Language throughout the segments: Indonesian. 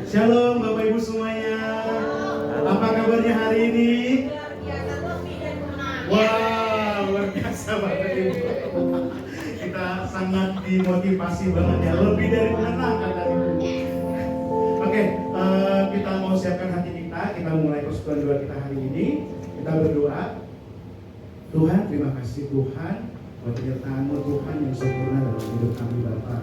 Shalom Bapak Ibu semuanya. Apa kabarnya hari ini? Wah, luar biasa banget Ibu. Kita sangat dimotivasi banget ya, lebih dari menyenangkan dari Ibu. Oke, kita mau siapkan hati kita mulai persekutuan doa kita hari ini. Kita berdoa. Tuhan, terima kasih Tuhan buat penyertaan-Mu Tuhan yang sempurna dalam hidup kami Bapa.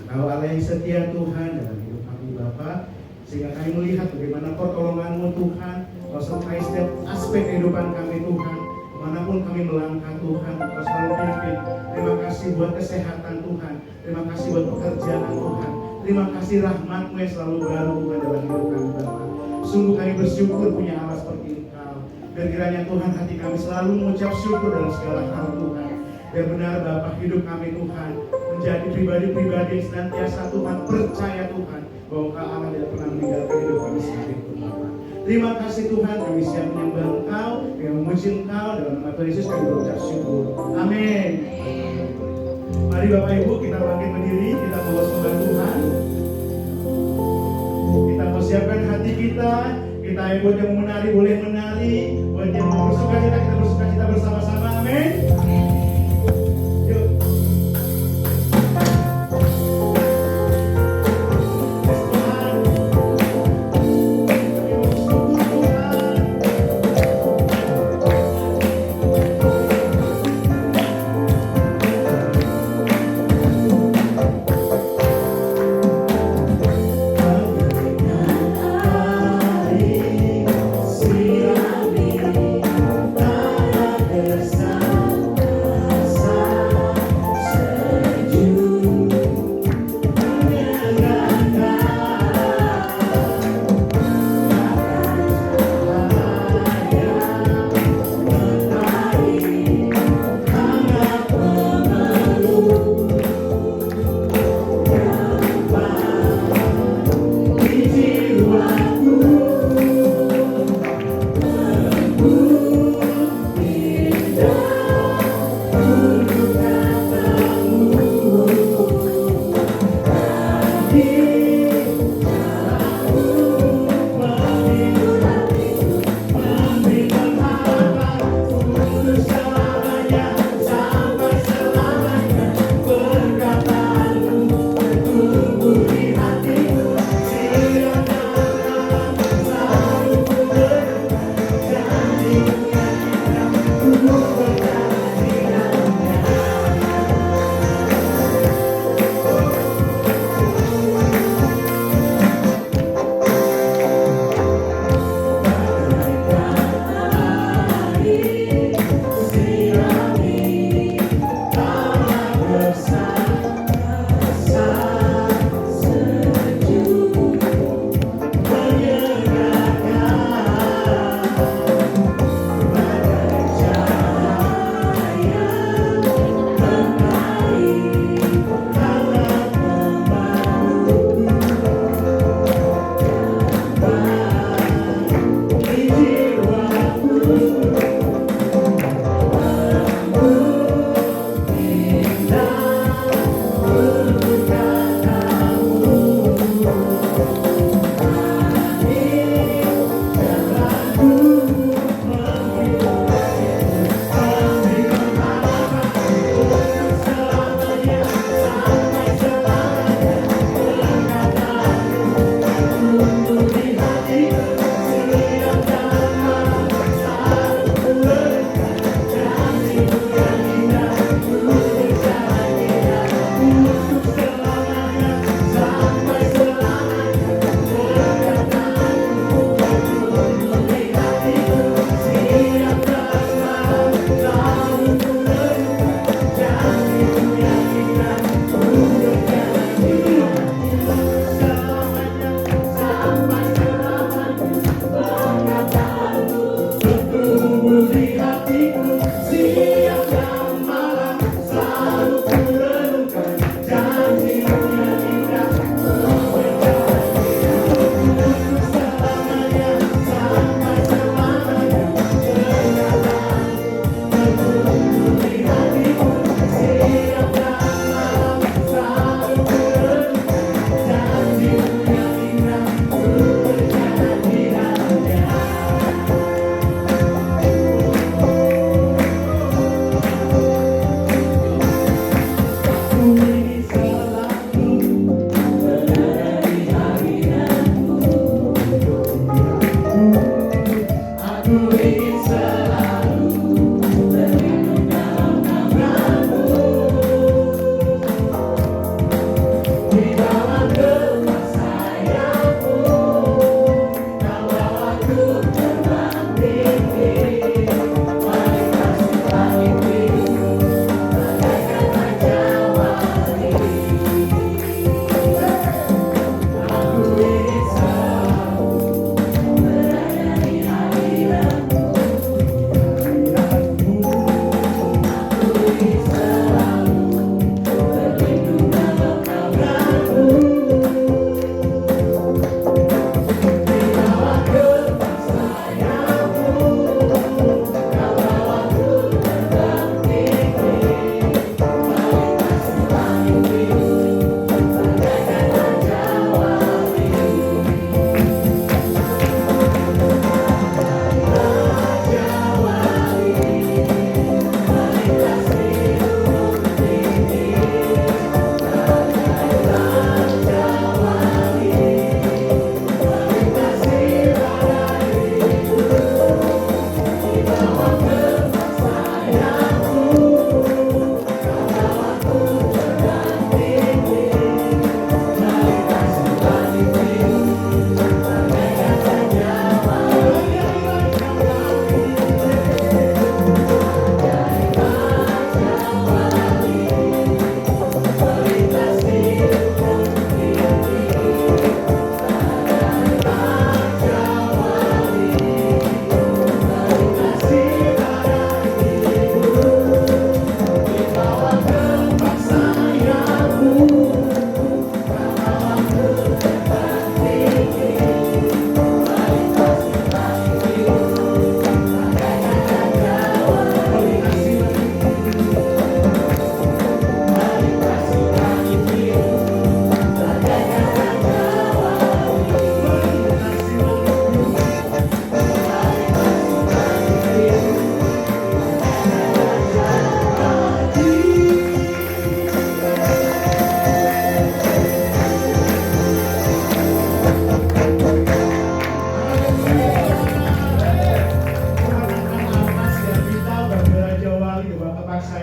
Engkau Allah yang setia Tuhan dalam hidup kami Bapa, sehingga kami melihat bagaimana pertolongan-Mu Tuhan sertai setiap aspek kehidupan kami Tuhan. Manapun kami melangkah Tuhan, Engkau selalu pimpin. Terima kasih buat kesehatan Tuhan. Terima kasih buat pekerjaan Tuhan. Terima kasih rahmat-Mu yang selalu baru Tuhan dalam hidup kami Bapa. Sungguh kami bersyukur punya Allah seperti Engkau. Dan kiranya Tuhan hati kami selalu mengucap syukur dalam segala hal Tuhan. Biar benar Bapa hidup kami Tuhan menjadi pribadi-pribadi yang senantiasa Tuhan percaya Tuhan bahwa Engkau Allah tidak pernah meninggalkan hidup kami sekalipun Bapa. Terima kasih Tuhan, kami siap menyembah Engkau, dengan memuji Engkau, dalam nama Tuhan Yesus kami berucap syukur. Amin. Mari Bapak Ibu kita bangkit berdiri, kita mau sembah Tuhan. Kita persiapkan hati kita buat yang mau menari boleh menari, buat yang mau bersuka cita kita bersuka cita bersama-sama. Amin. Yes.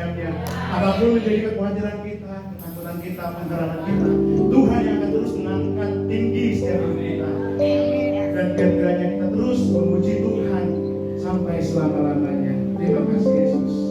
sayapnya. Apapun menjadi kekhawatiran kita, ketakutan kita, pengharapan kita, Tuhan yang akan terus mengangkat tinggi setiap hidup kita. Dan kiranya kita terus memuji Tuhan sampai selama-lamanya. Terima kasih Yesus.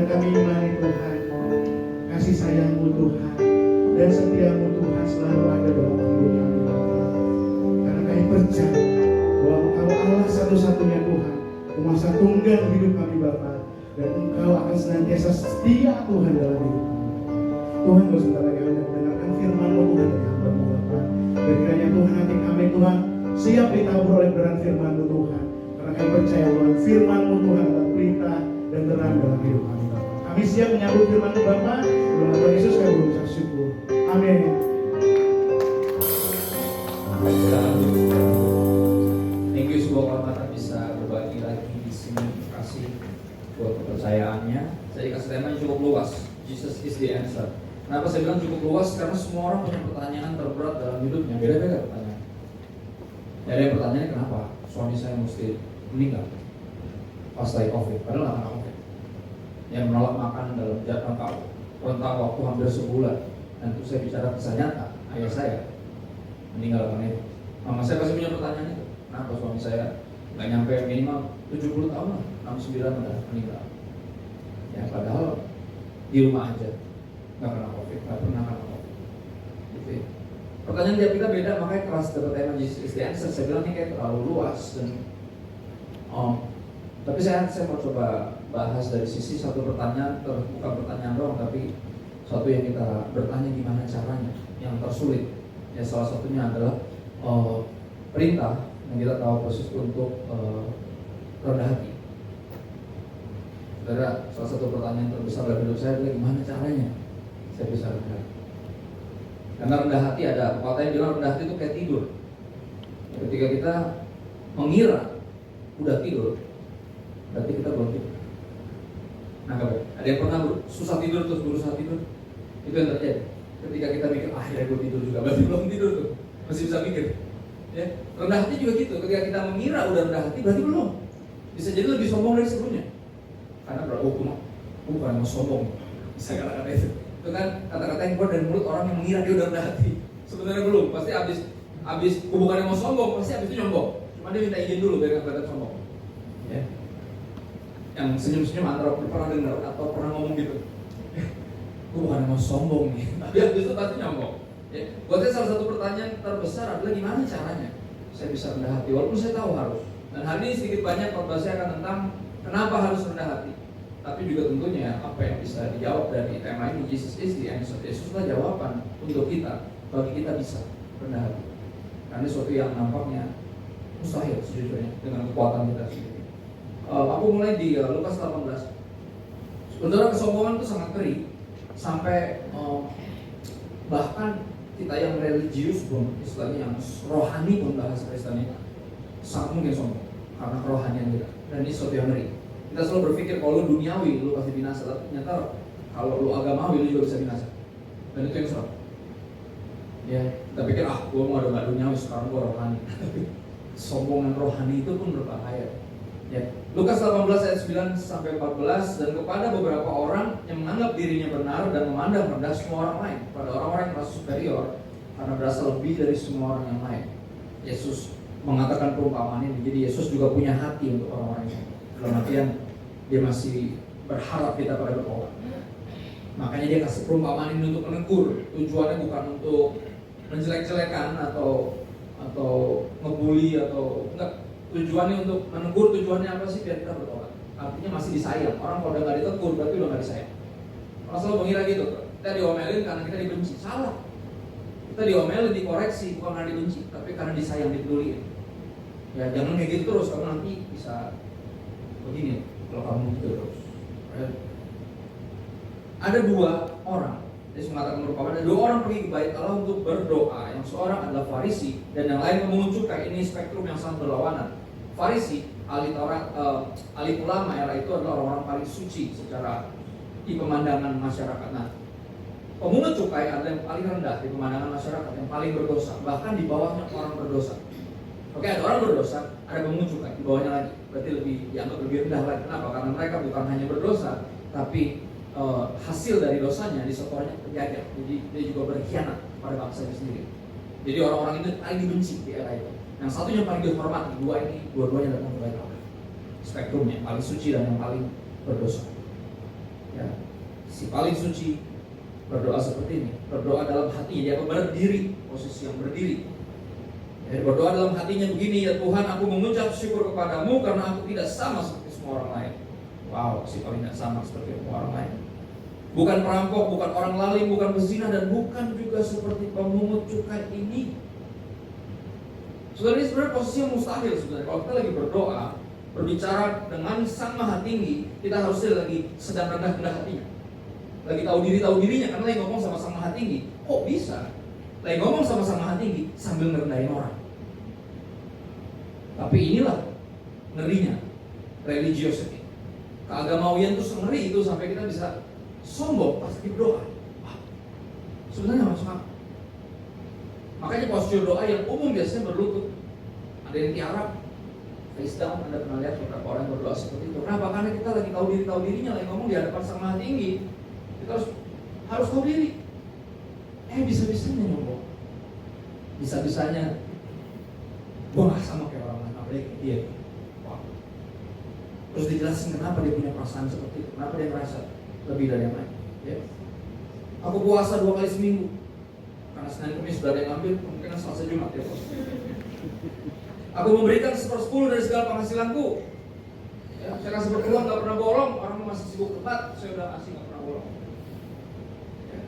kami imani Tuhan, kasih sayang-Mu Tuhan dan setia-Mu Tuhan selalu ada dalam hidup kami Bapa. Karena kami percaya bahwa Engkau Allah satu-satunya Tuhan, penguasa tunggal hidup kami Bapa, dan Engkau akan senantiasa setia Tuhan dalam hidup kami. Tuhan, sebentar lagi kami mendengarkan firman-Mu Tuhan dari hamba-Mu Bapa. Dan kiranya Tuhan hati kami Tuhan siap ditabur oleh beran firman-Mu Tuhan. Karena kami percaya Tuhan firman-Mu Tuhan adalah pelita dan terang dalam hidup kami Bapa. Kami siap menyambut firman-Mu Bapa. Dalam nama Yesus kami berucap syukur. Amin. Thank you, sebuah kehormatan bisa berbagi lagi di sini. Terima kasih buat kepercayaannya. Saya dikasih tema yang cukup luas. Jesus is the answer. Kenapa saya bilang cukup luas? Karena semua orang punya pertanyaan terberat dalam hidupnya. Beda-beda pertanyaan. Ya, ada yang pertanyaannya kenapa suami saya mesti meninggal pas lagi COVID, padahal nggak kena COVID. Yang menolak makan dalam jangka rentang waktu hampir sebulan. Dan itu saya bicara kisah nyata, ayah saya meninggal karena itu. Mama saya pasti punya pertanyaan itu. Kenapa suami saya nggak nyampe minimal 70 tahun lah, 69 udah meninggal. Ya padahal di rumah aja, nggak kena COVID, nggak pernah kena COVID. Gitu ya. Pertanyaan tiap kita beda, makanya keras dapat tema Jesus is the answer. Saya bilang ini kayak terlalu luas dan tapi saya mau coba bahas dari sisi satu pertanyaan, bukan pertanyaan doang, tapi satu yang kita bertanya gimana caranya, yang tersulit. Ya salah satunya adalah perintah yang kita tahu persis untuk rendah hati. Saudara, salah satu pertanyaan terbesar dalam hidup saya adalah gimana caranya saya bisa rendah hati. Karena rendah hati ada pepatah yang bilang rendah hati itu kayak tidur. Ketika kita mengira udah tidur, berarti kita belum tidur. Nah, ada yang pernah susah tidur terus berusaha tidur? Itu yang terjadi. Ketika kita mikir akhirnya gue tidur juga, berarti belum tidur tuh, masih bisa mikir. Ya, rendah hati juga gitu. Ketika kita mengira udah rendah hati, berarti belum. Bisa jadi lebih sombong dari sebelumnya. Karena aku bukan mau sombong, bisa kata-kata itu. Itu kan kata-kata yang keluar dari mulut orang yang mengira dia udah rendah hati. Sebenarnya belum. Pasti abis bukannya mau sombong, pasti abis itu nyombong. Cuma dia minta izin dulu biar nggak kelihatan sombong. Ya. Yang senyum-senyum antara pernah dengar atau pernah ngomong gitu. Gue bukan mau sombong nih, tapi abis itu pasti nyombong. Ya. Buat saya salah satu pertanyaan terbesar adalah gimana caranya saya bisa rendah hati, walaupun saya tahu harus. Dan hari ini sedikit banyak khotbah saya akan tentang kenapa harus rendah hati. Tapi juga tentunya apa yang bisa dijawab dari tema ini, Jesus is the answer. Yesuslah jawaban untuk kita, bagi kita bisa rendah hati. Karena sesuatu yang nampaknya mustahil sejujurnya dengan kekuatan kita sendiri. Aku mulai di Lukas 18. Saudara, kesombongan itu sangat ngeri. Sampai bahkan kita yang religius pun, istilahnya yang rohani pun bahasa Kristennya sangat mungkin sombong karena kerohanian kita. Dan ini sesuatu yang ngeri. Kita selalu berpikir kalau lu duniawi lu pasti binasa, tapi ternyata kalau lu agamawi lu juga bisa binasa. Dan itu yang serem. Ya, kita pikir gua mau ada duniawi, sekarang gua rohani. Sombongan rohani itu pun berbahaya. Ya, Lukas 18 ayat 9 sampai 14, dan kepada beberapa orang yang menganggap dirinya benar dan memandang rendah semua orang lain, pada orang-orang yang merasa superior karena berasa lebih dari semua orang yang lain, Yesus mengatakan perumpamaan ini. Jadi Yesus juga punya hati untuk orang-orang ini. Dalam artian dia masih berharap kita pada bertobat. Makanya dia kasih perumpamaan ini untuk menegur. Tujuannya bukan untuk menjelek-jelekan atau ngebully atau enggak. Tujuannya untuk menegur, tujuannya apa sih? Biar kita bertobat. Artinya masih disayang. Orang kalau udah nggak ditegur berarti udah nggak disayang. Orang selalu mengira gitu. Kita diomelin karena kita dibenci. Salah. Kita diomelin, dikoreksi bukan karena dibenci, tapi karena disayang, dipeduli. Ya jangan kayak gitu terus, kamu nanti bisa begini kalau kamu gitu terus. Ada dua orang. Yesus mengatakan merupakan ada dua orang pergi ke bait Allah untuk berdoa. Yang seorang adalah Farisi dan yang lain memungut cukai. Ini spektrum yang sangat berlawanan. Farisi, ahli Taurat, ahli ulama era itu adalah orang-orang paling suci secara di pemandangan masyarakat. Nah, pemungut cukai adalah yang paling rendah di pemandangan masyarakat, yang paling berdosa, bahkan di bawahnya orang berdosa. Oke, ada orang berdosa, ada pemungut cukai di bawahnya lagi, berarti dianggap lebih rendah lagi. Kenapa? Karena mereka bukan hanya berdosa, tapi hasil dari dosanya disetornya penjajah. Jadi dia juga berkhianat pada bangsanya sendiri. Jadi orang-orang itu paling dibenci di era itu. Yang satunya paling dihormati, dua-duanya datang ke bait Allah. Spektrumnya paling suci dan yang paling berdosa. Ya, si paling suci berdoa seperti ini. Berdoa dalam hatinya, dia berdiri, posisi yang berdiri. Ya, berdoa dalam hatinya begini, ya Tuhan, aku mengucap syukur kepadamu karena aku tidak sama seperti semua orang lain. Wow, si paling tidak sama seperti semua orang lain. Bukan perampok, bukan orang lalim, bukan pezina, dan bukan juga seperti pemungut cukai ini. Saudara, ini sebenarnya posisi yang mustahil sebenarnya. Kalau kita lagi berdoa, berbicara dengan Sang Maha Tinggi, kita harusnya lagi sedang rendah-rendah hatinya. Lagi tahu dirinya, karena lagi ngomong sama Sang Maha Tinggi. Kok bisa? Lagi ngomong sama Sang Maha Tinggi sambil ngerendahin orang. Tapi inilah ngerinya religiosity. Keagamawian itu ngeri itu sampai kita bisa sombong pas lagi berdoa. Sebenarnya masuk akal. Makanya postur doa yang umum biasanya berlutut. Ada yang tiarap, face down. Anda pernah lihat beberapa orang yang berdoa seperti itu. Kenapa? Karena kita lagi tahu dirinya, lagi ngomong di hadapan Sang Maha Tinggi. Kita harus tahu diri. Bisa-bisanya nyombong. Bisa-bisanya gue gak sama kayak orang lain, apalagi dia. Wow. Terus dijelasin kenapa dia punya perasaan seperti itu, kenapa dia merasa lebih dari yang lain. Ya. Aku puasa 2 kali seminggu karena Senin Kamis sudah ada yang ambil, kemungkinan Selasa Jumat ya bos. Aku memberikan 1/10 dari segala penghasilanku. Ya, saya kasih berpeluang, gak pernah bolong. Orang masih sibuk debat, saya udah kasih gak pernah bolong. Ya.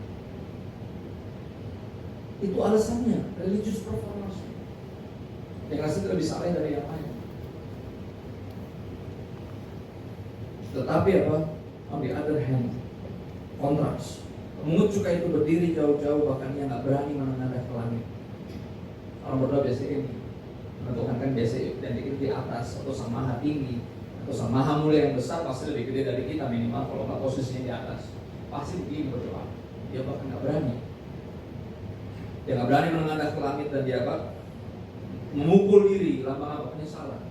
Itu alasannya, religious performance. Yang rasanya lebih saleh dari yang lain. Tetapi apa? On the other hand, kontras. Pemungut cukai itu berdiri jauh-jauh, bahkan ia nggak berani menengadah ke langit. Orang berdoa biasanya ini, menentukan kan biasanya identik itu di atas, atau Sang Maha Tinggi, atau Sang Maha Mulia yang besar pasti lebih gede dari kita minimal. Kalau nggak posisinya di atas, pasti begini berdoa. Dia bahkan nggak berani. Dia nggak berani menengadah ke langit dan dia apa? Memukul diri, lambang apa? Penyesalan.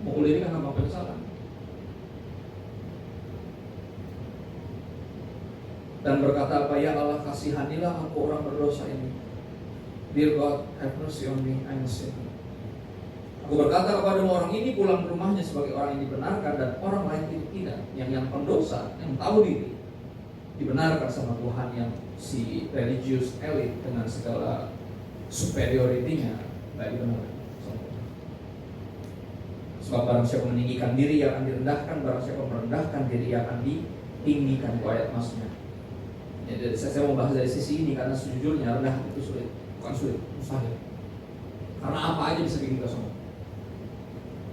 Memukul diri kan lambang penyesalan. Dan berkata apa, ya Allah kasihanilah aku orang berdosa ini. Dear God, have mercy on me, I'm a sinner. Aku berkata kepada orang ini pulang ke rumahnya sebagai orang yang dibenarkan dan orang lain itu tidak. Yang pendosa, yang tahu diri, dibenarkan sama Tuhan yang si religious elite dengan segala superiority-nya nggak dibenarkan. Sebab barang siapa meninggikan diri ia akan direndahkan, barang siapa merendahkan diri ia akan ditinggikan. Itu ayat masnya. Ya, saya mau bahas dari sisi ini karena sejujurnya rendah itu sulit, bukan sulit, mustahil. Karena apa aja bisa bikin kita sombong.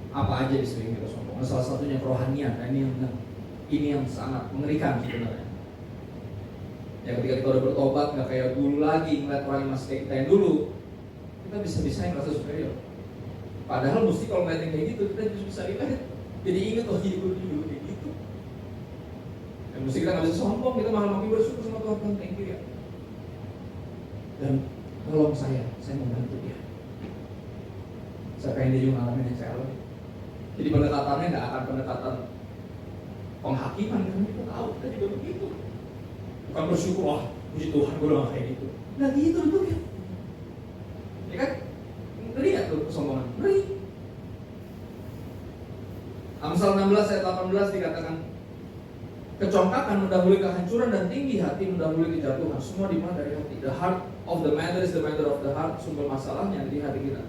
Apa aja bisa bikin kita sombong. Nah, salah satunya kerohanian. Nah, ini yang sangat mengerikan sebenarnya. Ya ketika kita udah bertobat nggak kayak dulu lagi ngeliat orang yang masih kayak kita yang dulu, kita bisa yang merasa superior. Padahal mesti kalau ngeliat yang kayak gitu kita bisa dilihat. Jadi ingat dulu kayak gitu. Dan mesti kita nggak bisa sombong, kita malah makin bersyukur sama Tuhan, thank you ya. Dan tolong saya membantu dia. Saya pengen dia juga ngalamin yang saya alami. Jadi pendekatannya nggak akan pendekatan penghakiman, karena kita tahu kita juga begitu. Bukan bersyukur, wah puji Tuhan gue udah kayak gitu. Nggak gitu bentuknya. Ya kan? Ngeri nggak tuh kesombongan? Ngeri. Amsal 16 ayat 18 dikatakan, kecongkakan mendahului kehancuran dan tinggi hati mendahului kejatuhan. Semua dimulai dari hati. The heart of the matter is the matter of the heart. Sumber masalahnya di hati kita.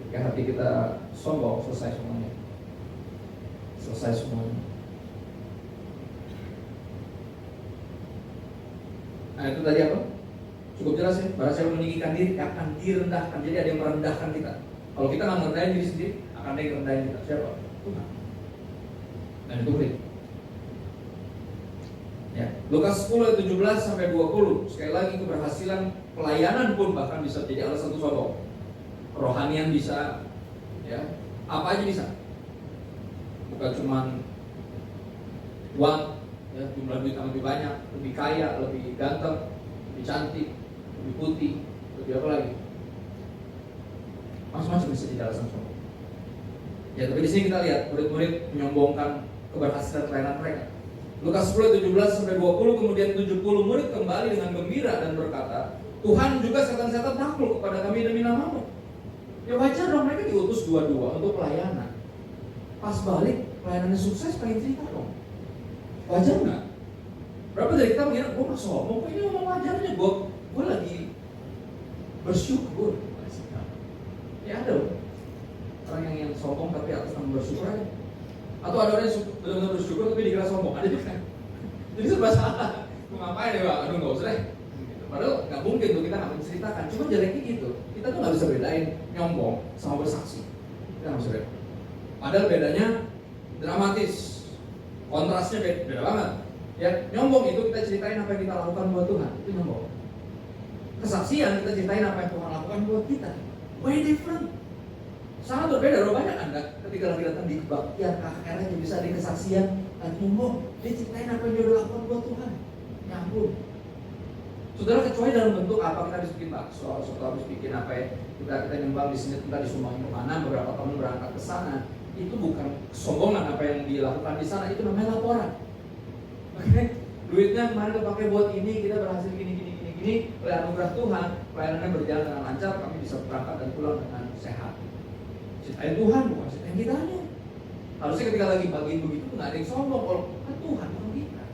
Kayak hati kita sombong, selesai semuanya. Selesai semuanya. Nah itu tadi apa? Cukup jelas ya. Barang siapa meninggikan diri akan direndahkan. Jadi ada yang merendahkan kita. Kalau kita nggak merendahin diri sendiri, akan ada yang merendahin kita. Siapa? Tuhan. Dan itu berit. Ya, Lukas 10 ayat 17 sampai 20. Sekali lagi keberhasilan pelayanan pun bahkan bisa jadi alasan untuk sombong. Rohanian bisa, ya, apa aja bisa. Bukan cuman uang, ya, jumlah duit yang lebih banyak, lebih kaya, lebih ganteng, lebih cantik, lebih putih, lebih apa lagi? Macam-macam bisa jadi alasan sombong. Ya, tapi di sini kita lihat murid-murid menyombongkan keberhasilan pelayanan mereka. Lukas 10 17 sampai 20, kemudian 70 murid kembali dengan gembira dan berkata, Tuhan juga setan-setan takluk kepada kami demi nama-Mu. Ya wajar dong, mereka diutus dua-dua untuk pelayanan. Pas balik pelayanannya sukses, pengen cerita dong. Wajar nggak? Berapa dari kita mengira gue nggak sombong, kok ini ngomong wajarnya gue lagi bersyukur. Ya ada loh orang yang sombong tapi atas nama bersyukur aja. Atau ada orang yang benar-benar bersyukur tapi dikira sombong, ada juga. Jadi serba salah. Mau ngapain ya Pak? Aduh nggak usah deh. Padahal nggak mungkin tuh kita nggak menceritakan. Cuma jeleknya gitu. Kita tuh nggak bisa bedain nyombong sama bersaksi. Kita nggak bisa bedain. Padahal bedanya dramatis. Kontrasnya beda banget. Ya nyombong itu kita ceritain apa yang kita lakukan buat Tuhan. Itu nyombong. Kesaksian kita ceritain apa yang Tuhan lakukan buat kita. Way different. Sangat berbeda. Loh banyak Anda ketika lagi datang di kebaktian KKR aja bisa di kesaksian nyombong. Dia ceritain apa yang dia udah lakukan buat Tuhan. Ya ampun. Saudara, kecuali dalam bentuk apa, kita habis bikin bakso, atau habis bikin apa ya, kita nyumbang di sini, kita disumbangin kemana, beberapa tahun berangkat ke sana, itu bukan kesombongan apa yang dilakukan di sana, itu namanya laporan. Oke, duitnya kemarin dipakai buat ini, kita berhasil gini, oleh anugerah Tuhan, pelayanannya berjalan dengan lancar, kami bisa berangkat dan pulang dengan sehat. Ceritain Tuhan, bukan ceritain kitanya. Harusnya ketika lagi bagiin begitu, nggak ada yang sombong, kalau kan Tuhan, bukan kita.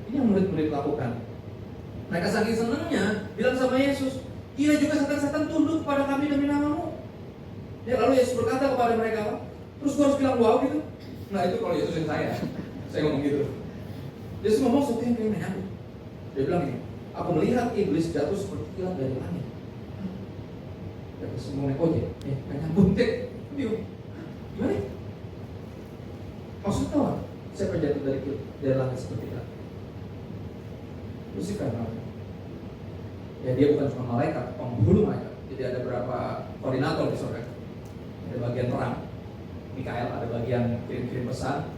Ini yang murid-murid lakukan. Mereka saking senangnya bilang sama Yesus, "Ia juga setan-setan tunduk kepada kami demi nama-Mu." Ya, lalu Yesus berkata kepada mereka, terus gue harus bilang wow gitu? Nah itu kalau Yesus yang saya ngomong gitu. Yesus ngomong sesuatu yang kayak nyambung. Dia bilang gini, "Aku melihat iblis jatuh seperti kilat dari langit." Ya semua naik ojek, gak nyambung deh. Gimana? Maksudnya apa? Siapa jatuh dari langit seperti kilat? Lucifer namanya. Ya dia bukan cuma malaikat, penghulu malaikat. Jadi ada berapa koordinator di surga. Ada bagian terang, Mikael, ada bagian kirim-kirim pesan,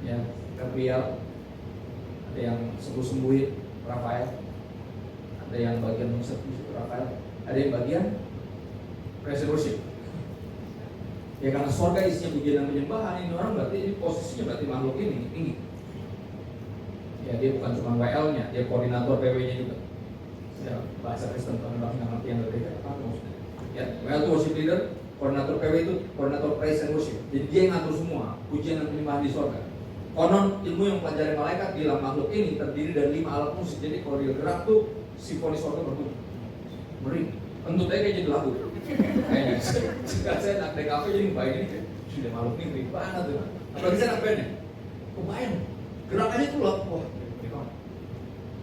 ya Gabriel, ada yang sembuh-sembuhin, Rafael, ada yang bagian musik-musik, Rafael, ada yang bagian praise and worship. Ya karena surga isinya bagian penyembahan, ini orang berarti ini posisinya berarti makhluk ini tinggi. Ya dia bukan cuma WL-nya, dia koordinator PW-nya juga. Ya, bahasa Kristen Tuhan nggak ngerti yang berbeda apa maksudnya. Ya, WL itu worship leader, koordinator PW itu koordinator praise and worship. Jadi dia yang ngatur semua pujian dan penyembahan di surga. Konon ilmu yang pelajari malaikat bilang makhluk ini terdiri dari 5 alat musik. Jadi kalau dia gerak tuh simfoni surga berbunyi. Meri, kentut aja kayak jadi lagu. Kayaknya. Jika saya nak DKV jadi bayangin ini sudah makhluk ini beri banget tuh. Apalagi saya nak bandnya. Kebayang. Gerakannya tuh loh, wah,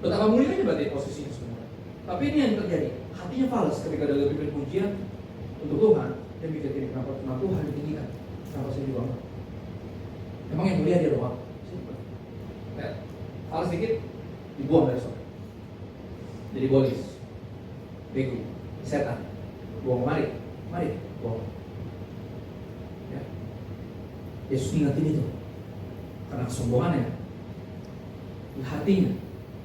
betapa mulianya berarti posisinya semua. Tapi ini yang terjadi, hatinya fals ketika ada lebih pujian untuk Tuhan. Dia mikir gini, kenapa Tuhan ditinggikan? Kenapa saya juga enggak? Emang yang mulia dia doang. Lihat, fals sedikit dibuang dari surga. Jadi bolis, bego, setan, buang mari, buang. Ya. Yesus ingatin itu, karena kesombongannya. Hatinya,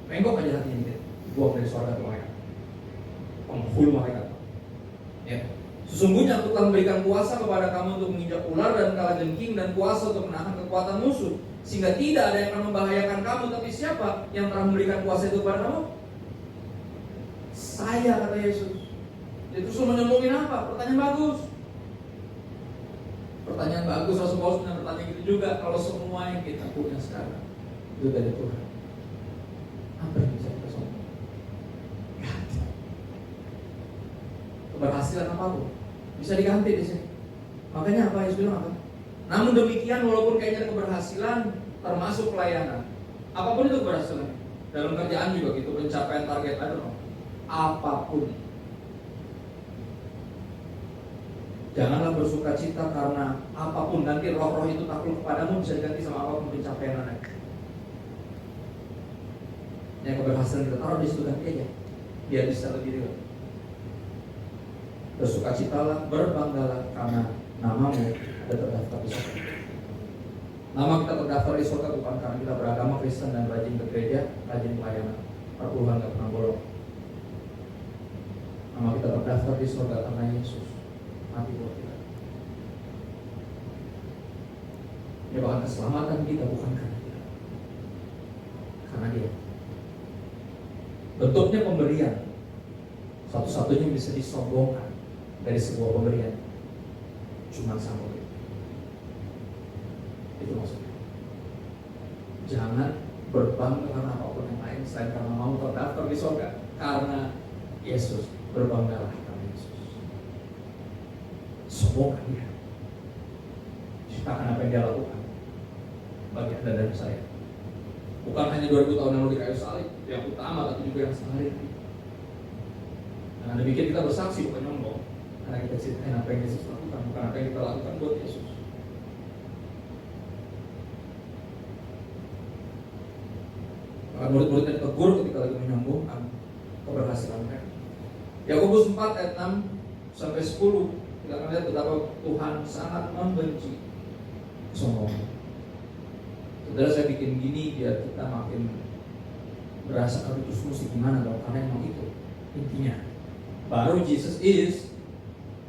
penggok aja hatinya gitu, buang dari surga ke malaikat, penghulu malaikat. Ya, sesungguhnya aku telah memberikan kuasa kepada kamu untuk menginjak ular dan kalajengking dan kuasa untuk menahan kekuatan musuh, sehingga tidak ada yang akan membahayakan kamu. Tapi siapa yang telah memberikan kuasa itu kepada kamu? Saya, kata Yesus. Dia terus menyombongin apa? Pertanyaan bagus. Pertanyaan bagus, Rasul Paulus pernah bertanya gitu juga. Kalau semua yang kita punya sekarang itu dari Tuhan, apa yang bisa kita sombong? Gak ada. Keberhasilan apapun bisa diganti di sini. Makanya apa Yesus bilang apa? Namun demikian, walaupun kayaknya ada keberhasilan, termasuk pelayanan, apapun itu keberhasilan. Dalam kerjaan juga gitu, pencapaian target, apapun. Janganlah bersuka cita karena apapun, nanti roh-roh itu takluk kepadamu bisa diganti sama apapun pencapaian Anda. Yang keberhasilan kita taruh di situ ganti aja, biar bisa lebih real. Bersukacitalah, berbanggalah karena namamu ada terdaftar di surga. Nama kita terdaftar di surga bukan karena kita beragama Kristen dan rajin ke gereja, rajin pelayanan, perpuluhan gak pernah bolong. Nama kita terdaftar di surga karena Yesus mati buat kita. Ya bahkan keselamatan kita bukan karena kita, karena Dia. Bentuknya pemberian, satu-satunya bisa disombongkan dari sebuah pemberian cuma sama Dia. Itu maksudnya. Jangan berbangga karena apapun yang lain selain karena mau terdaftar di surga. Karena Yesus, berbanggalah karena Yesus. Sombongkan dia. Ceritakan apa yang dia lakukan bagi Anda dan saya. Bukan hanya 2000 tahun lalu di kayu salib yang utama, tapi juga yang sehari ini. Nah, demikian kita bersaksi, bukan nyombong. Karena kita ceritain apa yang Yesus lakukan, bukan apa yang kita lakukan buat Yesus. Maka murid-muridnya ditegur ketika lagi menyombongkan keberhasilan mereka. Yakobus 4 ayat 6 sampai 10, kita akan lihat betapa Tuhan sangat membenci kesombongan. Saudara, saya bikin gini biar kita makin berasa terus mesti gimana dong, karena emang itu intinya. Baru Jesus is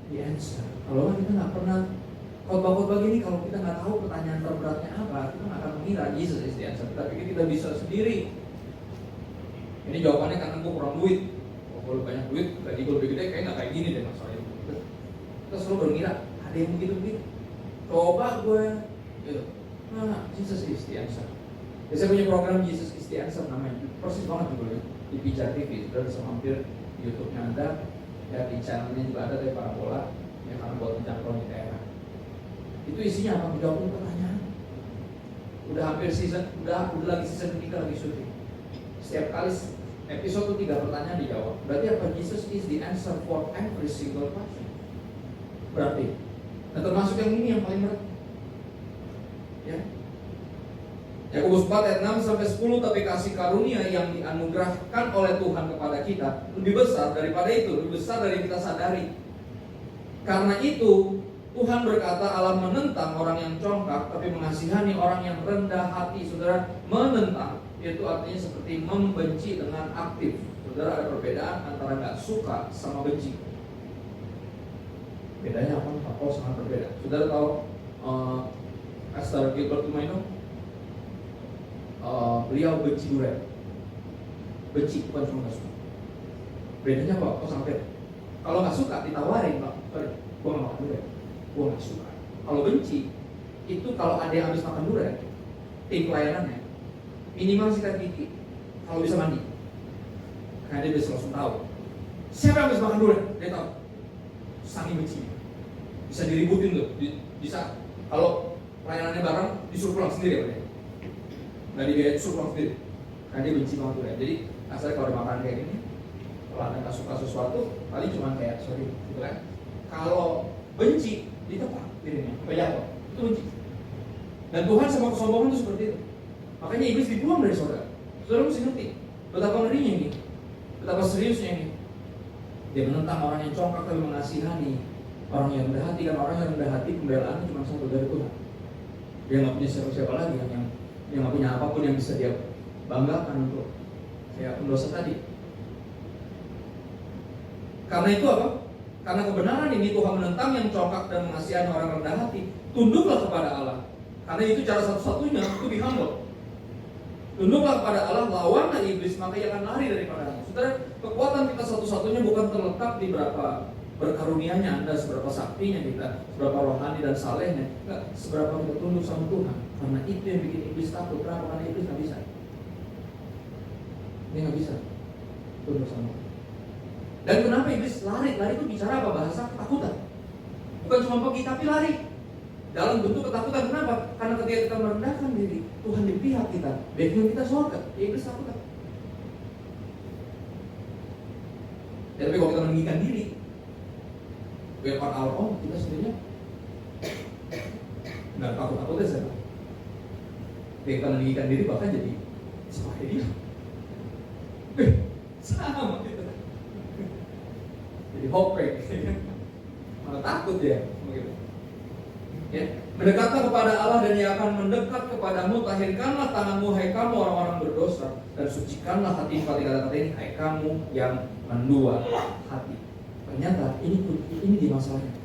the answer. Kalau kita nggak pernah khotbah-khotbah gini, kalau kita nggak tahu pertanyaan terberatnya apa, kita nggak akan mengira Jesus is the answer. Tapi kita bisa sendiri. Ini jawabannya karena gue kurang duit. Kalau banyak duit, gaji gue lebih gede, kayak nggak kayak gini deh masalahnya. Kita selalu berkira ada yang begitu. Coba gue, gitu. Nah, Jesus is the answer. Ya, saya punya program Jesus is the answer namanya. Persis banget juga ya. Di Pijar TV, sudah bisa mampir di YouTube-nya Anda. Ya, di channelnya juga ada dari Parabola. Ya, karena buat menjangkau di daerah. Itu isinya apa? Menjawab pertanyaan. Udah hampir season, udah lagi season 3 lagi syuting. Setiap kali episode 3 pertanyaan dijawab. Berarti apa? Jesus is the answer for every single question. Berarti. Nah, termasuk yang ini yang paling berat. Ya. Yakobus 4 ayat 6 sampai 10, tapi kasih karunia yang dianugerahkan oleh Tuhan kepada kita lebih besar daripada itu, lebih besar dari kita sadari. Karena itu Tuhan berkata, Allah menentang orang yang congkak, tapi mengasihani orang yang rendah hati. Saudara, menentang itu artinya seperti membenci dengan aktif. Saudara, ada perbedaan antara nggak suka sama benci. Bedanya apa? Oh, sangat berbeda. Saudara tahu Pastor Gilbert Tumaino, beliau benci durian. Benci, bukan cuma nggak suka. Bedanya apa? Oh, sangat beda. Kalau nggak suka ditawarin, Pak, sorry, gue nggak makan durian, gue nggak suka. Kalau benci, itu kalau ada yang habis makan durian, tim pelayanannya minimal sikat gigi, kalau bisa mandi, karena dia bisa langsung tahu siapa yang habis makan durian, dia tahu. Saking benci, bisa diributin tuh, bisa kalau pelayanannya bareng disuruh pulang sendiri apa dia? Nggak dibiayain, disuruh pulang sendiri, karena dia benci banget durian. Jadi asalnya kalau ada makan kayak gini, kalau Anda nggak suka sesuatu, paling cuma kayak sorry, gitu kan? Kalau benci, ditepak dirinya, sampai jatuh, itu benci. Dan Tuhan sama kesombongan itu seperti itu. Makanya iblis dibuang dari surga. Saudara mesti ngerti betapa ngerinya ini, betapa seriusnya ini. Dia menentang orang yang congkak tapi mengasihani orang yang rendah hati. Kan orang yang rendah hati pembelaannya cuma satu dari Tuhan. Dia nggak punya siapa-siapa lagi yang dia nggak punya apapun yang bisa dia banggakan untuk ya pendosa tadi. Karena itu apa? Karena kebenaran ini Tuhan menentang yang congkak dan mengasihani orang rendah hati. Tunduklah kepada Allah. Karena itu cara satu-satunya itu be humble. Tunduklah kepada Allah, lawanlah iblis, maka ia akan lari daripada. Saudara, kekuatan kita satu-satunya bukan terletak di berapa berkarunianya Anda, seberapa saktinya kita, seberapa rohani dan salehnya. Enggak, seberapa kita tunduk sama Tuhan. Karena itu yang bikin iblis takut. Kenapa? Karena iblis nggak bisa. Dia nggak bisa tunduk sama Tuhan. Dan kenapa iblis lari? Lari itu bicara apa? Bahasa ketakutan. Bukan cuma pergi, tapi lari. Dalam bentuk ketakutan. Kenapa? Karena ketika kita merendahkan diri, Tuhan di pihak kita, background kita surga, iblis takut. Dan tapi kalau kita meninggikan diri, we are our own, kita sebenarnya nggak takut-takutnya saya. Kita meninggikan diri bahkan jadi seperti dia. Sama gitu. Jadi hope break, malah takut dia. Begitu. Ya, mendekatlah kepada Allah dan Ia akan mendekat kepadamu. Tahirkanlah tanganmu, hai kamu orang-orang berdosa, dan sucikanlah hatimu. Kata-kata ini, hai kamu yang mendua hati. Ternyata ini di masalahnya.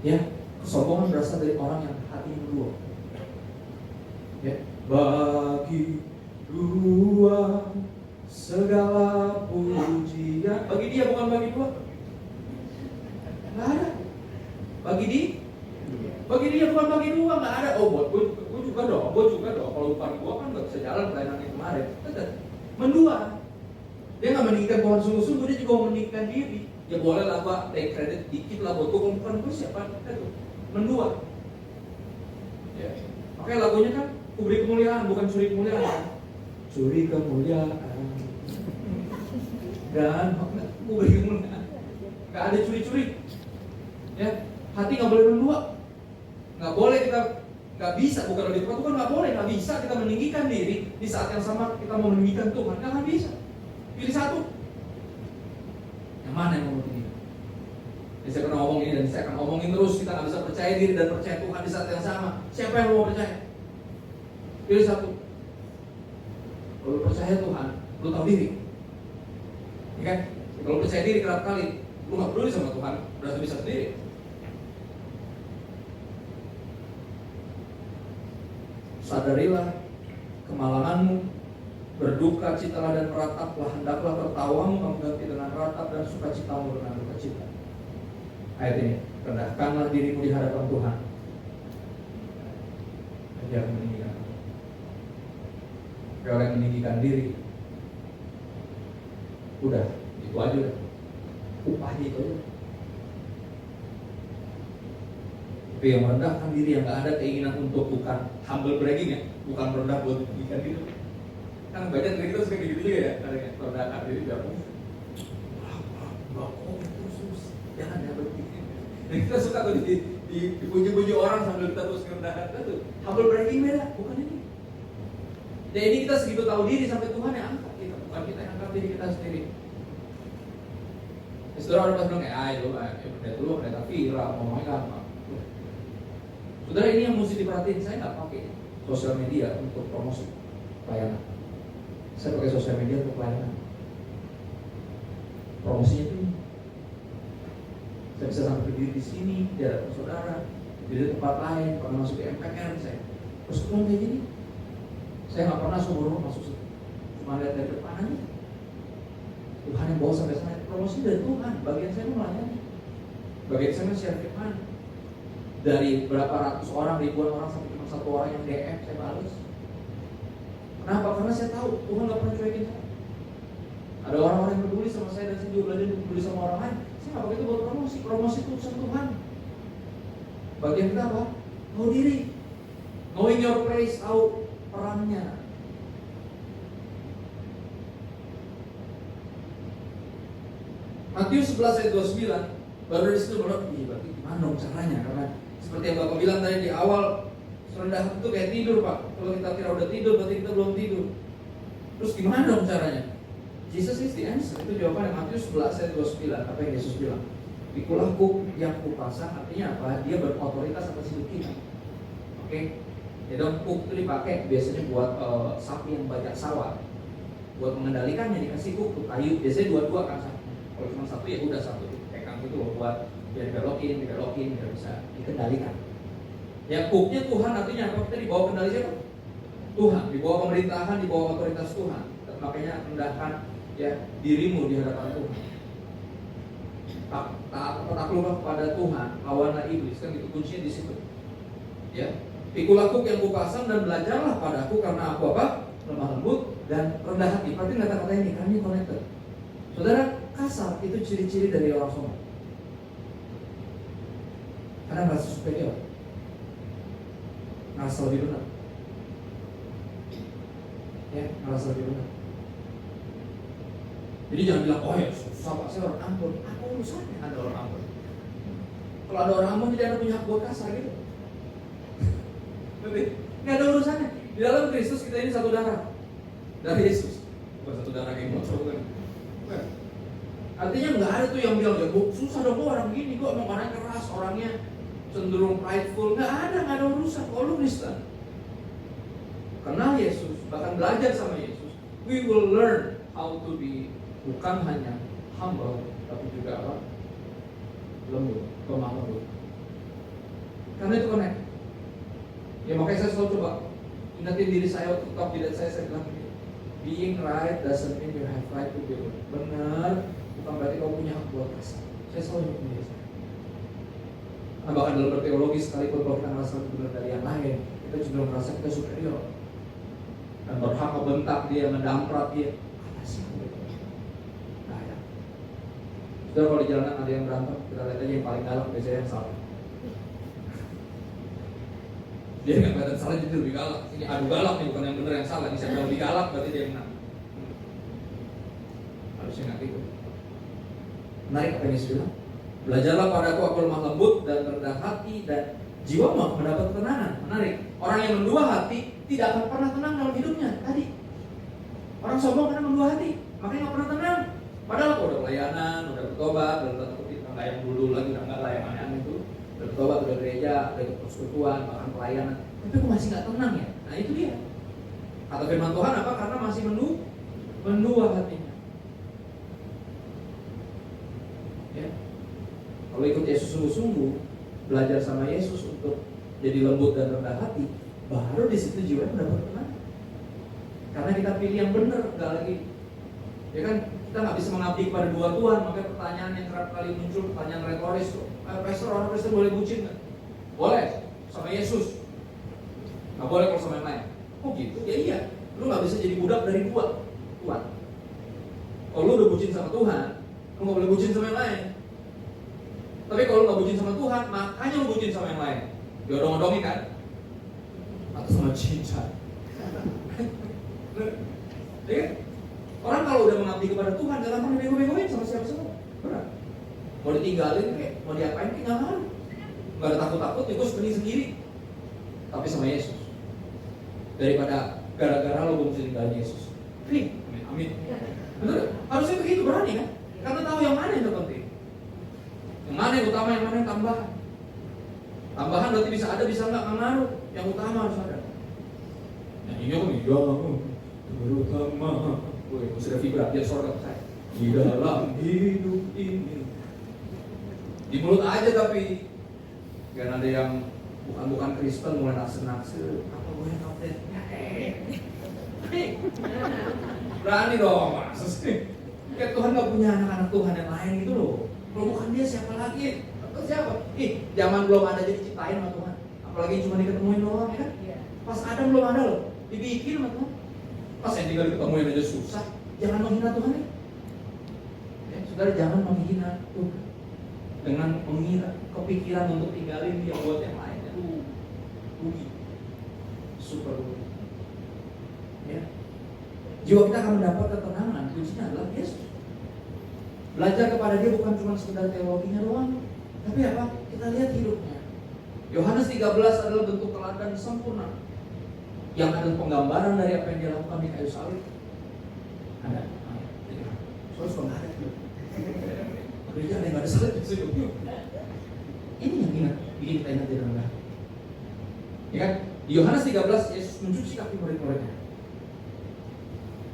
Ya, kesombongan berasal dari orang yang hatinya mendua. Ya, bagi dua segala pujian. Bagi dia, bukan bagi dua. Nggak ada. Bagi dia bukan bagi dua, nggak ada. Oh, buat gue juga juga dong, gue juga dong. Kalau bukan gue kan nggak bisa jalan pelayanan yang kemarin. Tetap mendua. Dia nggak meninggikan Tuhan sungguh-sungguh, dia juga meninggikan diri. Ya boleh lah gue take credit dikit lah buat gue, kalau bukan gue siapa? Itu mendua. Ya. Makanya lagunya kan kuberi kemuliaan, bukan curi kemuliaan. Kan? Curi kemuliaan. Dan kuberi kemuliaan. Gak ada curi-curi. Ya, hati nggak boleh mendua. Nggak boleh kita, nggak bisa, bukan lebih tepat, bukan nggak boleh, nggak bisa kita meninggikan diri di saat yang sama kita mau meninggikan Tuhan. Nggak bisa. Pilih satu. Yang mana yang mau meninggikan? Jadi saya pernah ngomong ini dan saya akan ngomongin terus. Kita nggak bisa percaya diri dan percaya Tuhan di saat yang sama. Siapa yang mau percaya? Pilih satu. Kalau percaya Tuhan, lu tahu diri. Ya kan? Kalau percaya diri kerap kali, lu nggak peduli sama Tuhan, berarti bisa sendiri. Sadarilah kemalanganmu, berduka citalah dan merataplah, hendaklah tertawamu kamu ganti dengan ratap dan sukacitamu dengan duka cita. Ayat ini, rendahkanlah dirimu di hadapan Tuhan. Jangan meninggikan. Kalau yang meninggikan diri, udah itu aja udah. Upahnya itu aja. Tapi yang merendahkan diri, yang gak ada keinginan untuk, bukan humble bragging ya, bukan merendah buat meninggikan diri. Kan banyak dari kita suka gitu juga ya, merendahkan diri gak mau. Jangan ya begini. Dan kita suka tuh dipuji-puji orang sambil kita terus merendahkan. Itu tuh humble bragging beda, bukan ini. Dan ini kita segitu tahu diri sampai Tuhan yang angkat kita, bukan kita yang angkat diri kita sendiri. Saudara orang pas bilang itu pendeta viral, ngomongnya gampang. Saudara, ini yang mesti diperhatiin. Saya nggak pakai sosial media untuk promosi pelayanan. Saya pakai sosial media untuk pelayanan. Promosinya itu saya bisa sampai berdiri di sini, di hadapan saudara, di tempat lain, pernah masuk di MPR saya. Terus ngomong kayak gini. Saya nggak pernah seumur masuk situ. Cuma lihat dari depan aja. Tuhan yang bawa sampai sana. Promosi dari Tuhan. Bagian saya melayani. Bagian saya share firman. Dari berapa ratus orang, ribuan orang sampai cuma satu orang yang DM saya balas. Kenapa? Karena saya tahu Tuhan nggak pernah cuekin saya. Ada orang-orang yang peduli sama saya dan saya juga belajar peduli sama orang lain. Saya nggak pakai itu buat promosi. Promosi itu urusan Tuhan. Bagian kita apa? Tahu diri. Knowing your place, tahu perannya. Matius 11 ayat 29, baru dari situ baru, berarti gimana dong caranya? Karena seperti yang Bapak bilang tadi di awal, serendah itu kayak tidur Pak. Kalau kita kira udah tidur, berarti kita belum tidur. Terus gimana dong caranya? Jesus is the answer. Itu jawabannya. Matius 11 ayat 29. Apa yang Yesus bilang? Pikulah kuk yang kupasang, artinya apa? Dia berotoritas atas hidup kita. Oke? Ya dong, kuk itu dipakai biasanya buat sapi yang banyak sawah. Buat mengendalikannya dikasih kuk, kayu. Biasanya dua-dua kan sapi. Kalau cuma satu ya udah satu. Tekang itu buat biar dibelokin, biar bisa dikendalikan. Ya kuknya Tuhan, artinya apa? Kita dibawa kendali siapa? Tuhan, dibawa pemerintahan, dibawa otoritas Tuhan. Makanya rendahkan ya dirimu di hadapan Tuhan. Takluklah kepada Tuhan, lawanlah iblis, kan itu kuncinya di situ. Ya, pikulah kuk yang kupasang dan belajarlah padaku karena aku apa? Lemah lembut dan rendah hati. Berarti kata-kata ini, kami connected. Saudara, kasar itu ciri-ciri dari orang sombong. Karena merasa superior, merasa lebih benar. Ya, merasa lebih benar. Jadi jangan bilang, oh ya susah Pak, saya orang Ambon. Apa urusannya ada orang Ambon? Kalau ada orang Ambon tidak ada punya hak buat kasar gitu. Berarti nggak ada urusannya. Di dalam Kristus kita ini satu darah dari Yesus, bukan satu darah kayak motor kan. Artinya nggak ada tuh yang bilang, ya susah dong gue orang gini, gue emang orangnya keras, orangnya cenderung prideful. Nggak ada urusan. Kalau lu Kristen, kenal Yesus, bahkan belajar sama Yesus, we will learn how to be bukan hanya humble, tapi juga apa? Lembut, lemah lembut. Karena itu connect. Ya makanya saya selalu coba ingatin diri saya waktu top bidat saya bilang begini, being right doesn't mean you have right to be wrong. Benar, bukan berarti kamu punya hak buat kasar. Saya selalu ingatin diri saya. Nah, bahkan dalam berteologi sekalipun kalau kita merasa benar dari yang lain, kita kita juga merasa kita superior dan berhak membentak dia, mendamprat dia. Kata siapa itu? Nah ya. Sudah, kalau di jalanan ada yang berantem, kita lihat aja yang paling galak biasanya yang salah. Dia nggak kelihatan salah, jadi lebih galak. Ini adu galak nih, bukan yang benar yang salah. Ini siapa yang lebih galak berarti dia yang menang. Harusnya nggak gitu. Menarik apa yang Yesus bilang? Belajarlah padaku, aku lemah lembut dan rendah hati, dan jiwamu mendapat ketenangan. Menarik. Orang yang mendua hati tidak akan pernah tenang dalam hidupnya. Tadi orang sombong karena mendua hati, makanya nggak pernah tenang. Padahal aku udah pelayanan, udah bertobat, dalam tanda kutip nggak yang dulu lagi, udah lah yang aneh-aneh itu. Udah bertobat, udah gereja, udah ikut persekutuan, bahkan pelayanan. Tapi aku masih nggak tenang ya. Nah itu dia. Kata firman Tuhan apa? Karena masih mendua hatinya. Ya. Kalau ikut Yesus sungguh-sungguh, belajar sama Yesus untuk jadi lembut dan rendah hati, baru di situ jiwa mendapat ketenangan. Karena kita pilih yang benar, nggak lagi, ya kan? Kita nggak bisa mengabdi kepada dua Tuhan. Makanya pertanyaan yang kerap kali muncul, pertanyaan retoris, pastor, orang Kristen boleh bucin nggak? Boleh, sama Yesus. Nggak boleh kalau sama yang lain. Oh gitu? Ya iya. Lu nggak bisa jadi budak dari dua Tuhan. Kalau lu udah bucin sama Tuhan, lu nggak boleh bucin sama yang lain. Tapi kalau lu nggak bucin sama Tuhan, makanya lu bucin sama yang lain. Diodong-odongin kan? Atau sama cinta. Ya, orang kalau udah mengabdi kepada Tuhan, jangan pernah bego-begoin sama siapa-siapa. Benar. Mau ditinggalin kayak, mau diapain kayak nggak mau. Nggak ada takut-takut, itu sendiri. Tapi sama Yesus. Daripada gara-gara lo belum bisa tinggalin Yesus. Amin. Benar. Harusnya begitu, berani kan? Karena tahu yang mana yang terpenting. Yang mana yang utama, yang mana yang tambahan. Tambahan berarti bisa ada, bisa nggak ngaruh. Yang utama harus ada. Nah iya terutama. Woi, sudah vibrat, biar suara saya. Di dalam hidup ini. Di mulut aja tapi. Jangan ada yang bukan Kristen mulai naksir-naksir. Apa gue yang update? Berani dong, masa sih? Kayak Tuhan gak punya anak-anak Tuhan yang lain gitu loh. Kalau bukan dia siapa lagi? Atau siapa? Zaman belum ada jadi ciptain sama Tuhan. Apalagi cuma diketemuin doang ya kan? Pas Adam belum ada loh, dibikin sama Tuhan. Pas yang tinggal diketemuin aja susah. Jangan menghina Tuhan ya. Saudara jangan menghina Tuhan dengan mengira kepikiran untuk tinggalin dia buat yang lain. Rugi, super rugi. Ya. Jiwa kita akan mendapat ketenangan. Kuncinya adalah Yesus. Belajar kepada dia bukan cuma sekedar teologinya doang, tapi apa? Kita lihat hidupnya. Yohanes 13 adalah bentuk teladan sempurna yang ada penggambaran dari apa yang dia lakukan di kayu salib. Ada. Soalnya suka nggak ada. Gereja ada yang nggak ada salib. Ini yang ingat, bikin kita ingat dia enggak. Ya kan? Di Yohanes 13 Yesus mencuci kaki murid-muridnya.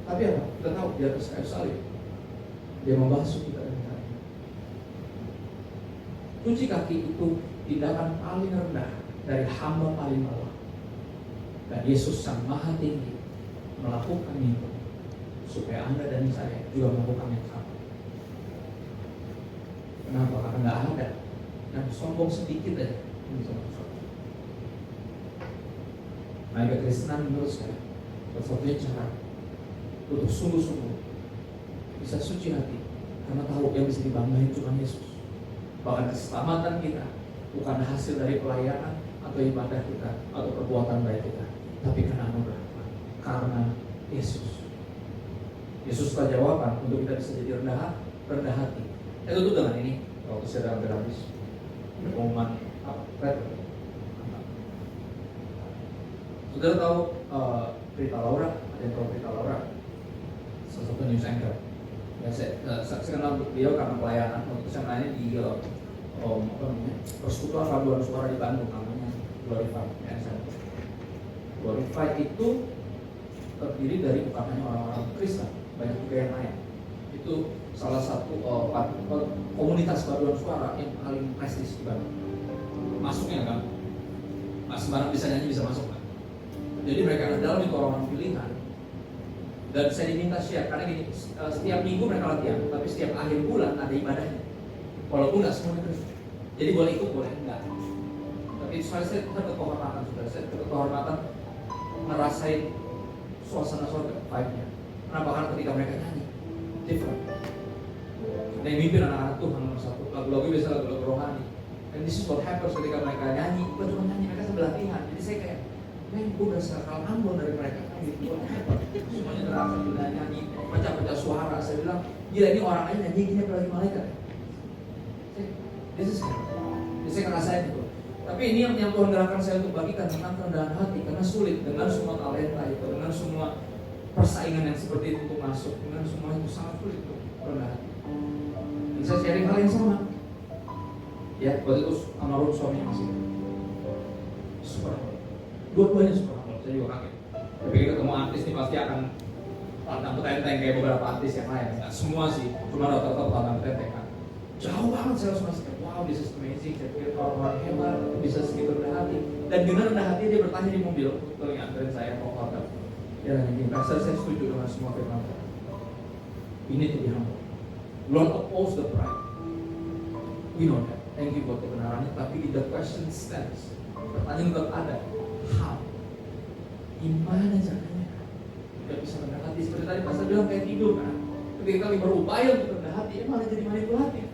Tapi apa? Kita tahu di atas kayu salib dia membasuh kita dengan kaki. Cuci kaki itu tindakan paling rendah dari hamba paling bawah. Dan Yesus sang maha tinggi melakukan itu supaya Anda dan saya juga melakukan yang sama. Kenapa? Karena nggak ada yang sombong sedikit aja yang bisa masuk. Nah, kekristenan menurut saya satu-satunya cara untuk sungguh-sungguh bisa suci hati karena tahu yang bisa dibanggain cuma Yesus. Bahkan keselamatan kita bukan hasil dari pelayanan atau ibadah kita atau perbuatan baik kita, tapi karena anugerah, karena Yesus. Yesus telah jawaban untuk kita bisa jadi rendah hati. Itu tuh dengan ini waktu sedang berhabis pengumuman apa? Saudara tahu Rita Laura? Ada yang tahu Rita Laura? Salah satu news anchor. Ya, saya kenal beliau karena pelayanan. Waktu saya melayani di persekutuan paduan suara di Bandung, namanya Glorify. Glorify itu terdiri dari bukan hanya orang-orang Kristen, banyak juga yang lain. Itu salah satu komunitas paduan suara yang paling prestis di Bandung. Masuknya kan, sembarang bisa nyanyi bisa masuk kan. Jadi mereka ada dalam itu orang-orang pilihan. Dan saya diminta share karena gini, setiap minggu mereka latihan, tapi setiap akhir bulan ada ibadahnya. Walaupun nggak semuanya terus. Jadi boleh ikut, boleh enggak. Itu saya kehormatan, saudara. Saya kehormatan ngerasain suasana surga, vibe-nya. Kenapa? Karena ketika mereka nyanyi, different. Nah, yang mimpin anak-anak Tuhan nomor satu. Lagu-lagu biasa lagu-lagu rohani. And this is what happens ketika mereka nyanyi. Bukan cuma nyanyi, mereka sambil latihan. Jadi saya kayak, gue udah sekal Ambon dari mereka. Gitu, semuanya terasa sambil nyanyi, pecah-pecah suara. Saya bilang, gila ini orang aja nyanyi gini apalagi malaikat. This is kind. Jadi saya ngerasain itu. Tapi ini yang Tuhan gerakkan saya untuk bagikan tentang kerendahan hati. Karena sulit dengan semua talenta itu, dengan semua persaingan yang seperti itu untuk masuk, dengan semua itu sangat sulit untuk rendah hati. Dan saya sharing hal yang sama. Ya, waktu itu sama Ruth suaminya masih super humble. Dua-duanya super humble, saya juga kaget. Tapi ketemu artis ini pasti akan pantang petenteng kayak beberapa artis yang lain. Nah, semua sih, cuma rata-rata pantang petenteng kan. Jauh banget saya langsung masih kayak, wow, this is amazing. Saya pikir orang-orang hebat bisa segitu rendah hati. Dan dengan rendah hati dia bertanya di mobil, kalau nganterin saya ke hotel. Dia nanya gini, Pastor, saya setuju dengan semua firman Tuhan. We need to be humble. Lord oppose the pride. We know that. Thank you buat kebenarannya. Tapi the question stands. Pertanyaan tetap ada. How? Gimana caranya? Tidak bisa rendah hati. Seperti tadi Pastor bilang kayak tidur kan. Ketika kami berupaya untuk rendah hati, malah jadi manipulatif.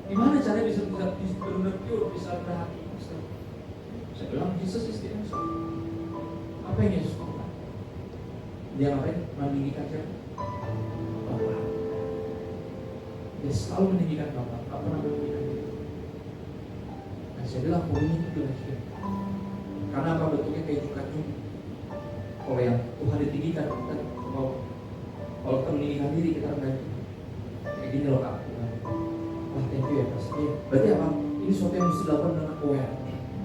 Gimana caranya bisa benar-benar pure, bisa rendah hati? Saya bilang, Jesus is the answer. Apa yang Yesus lakukan? Dia ngapain? Meninggikan siapa? Bapa. Dia selalu meninggikan Bapa. Gak pernah meninggikan diri. Nah, saya bilang, ini itu dilahirkan. Karena apa bentuknya kayak juga-juga. Kalau yang Tuhan ditinggikan, kita mau. Kalau kita meninggikan diri, kita rendah diri. Kayak gini loh Kak. Wah, thank you ya Pastor. Berarti apa? Ini sesuatu yang mesti dilakukan dengan aware.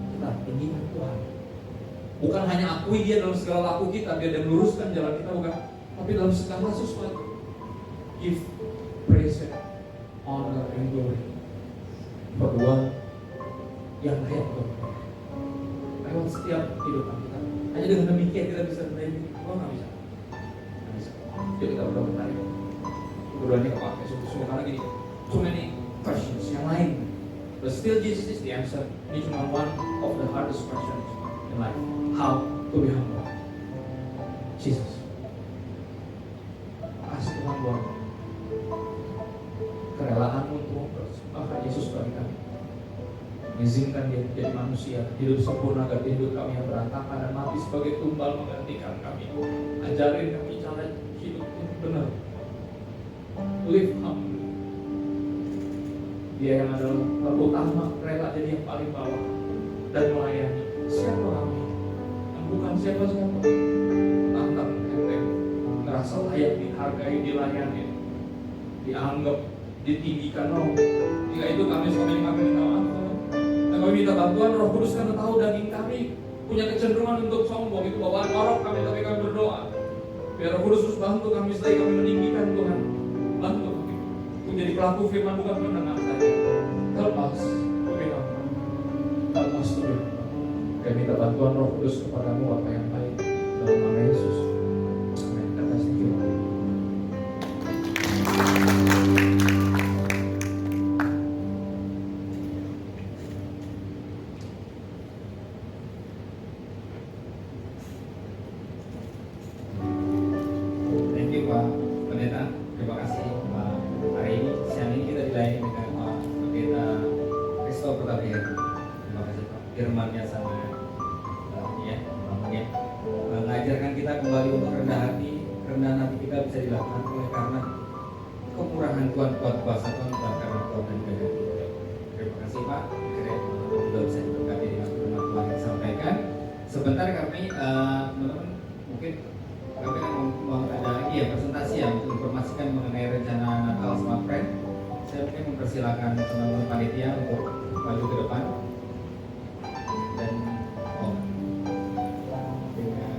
Kita tinggikan Tuhan. Bukan hanya akui dia dalam segala laku kita, biar dia meluruskan jalan kita, bukan. Tapi dalam segala sesuatu. Give praise, honor, and glory for the one yang layak untuk kita. Lewat setiap kehidupan kita. Hanya dengan demikian kita bisa rendah diri. Oh, nggak bisa. Nggak bisa. Jadi kita berdoa tadi. Berdoanya kepake sungguh-sungguh karena gini. Too many questions yang lain. But still Jesus is the answer. Ini cuma one of the hardest questions in life. How to be humble? Jesus. Kasih Tuhan buat kerelaanmu untuk mempersembahkan Yesus bagi kami. Mengizinkan dia menjadi manusia, hidup sempurna dari hidup kami yang berantakan dan mati sebagai tumbal menggantikan kami. Ajarin kami cara hidup yang benar. Live humble. Dia yang adalah terutama rela jadi yang paling bawah dan melayani siapa kami yang bukan siapa-siapa. Tantang enteng, merasa layak dihargai, dilayani, dianggap, ditinggikan. Jika itu kami selama ini kami minta maaf. Dan kami minta bantuan Roh Kudus karena tahu daging kami punya kecenderungan untuk sombong, itu bawaan orok kami, tapi kami berdoa biar Roh Kudus bantu kami setelah kami meninggikan Tuhan. Bantu kami menjadi pelaku firman, bukan mendengar saja. Help us to be humble. Help us to be humble. Kami minta bantuan Roh Kudus kepadamu apa yang baik dalam nama Yesus. Amin. Kata firman. Thank you Pak Pendeta. Terima kasih Pak. Hari ini siang ini kita dilayani dengan Pak Pendeta Kristo Purnadia. Terima kasih Pak. Firman-Nya sangat mengajarkan kita kembali untuk rendah hati. Rendah hati kita bisa dilakukan oleh karena kemurahan Tuhan, kuat kuasa Tuhan, bukan karena Tuhan dan kehendak kita. Terima kasih Pak. Akhirnya juga bisa diberkati dengan firman Tuhan yang disampaikan. Sebentar kami teman-teman mungkin kami akan mau ada lagi ya presentasi ya untuk informasikan mengenai rencana Natal Smart Friend. Saya mungkin mempersilakan teman-teman panitia untuk maju ke depan dan dengan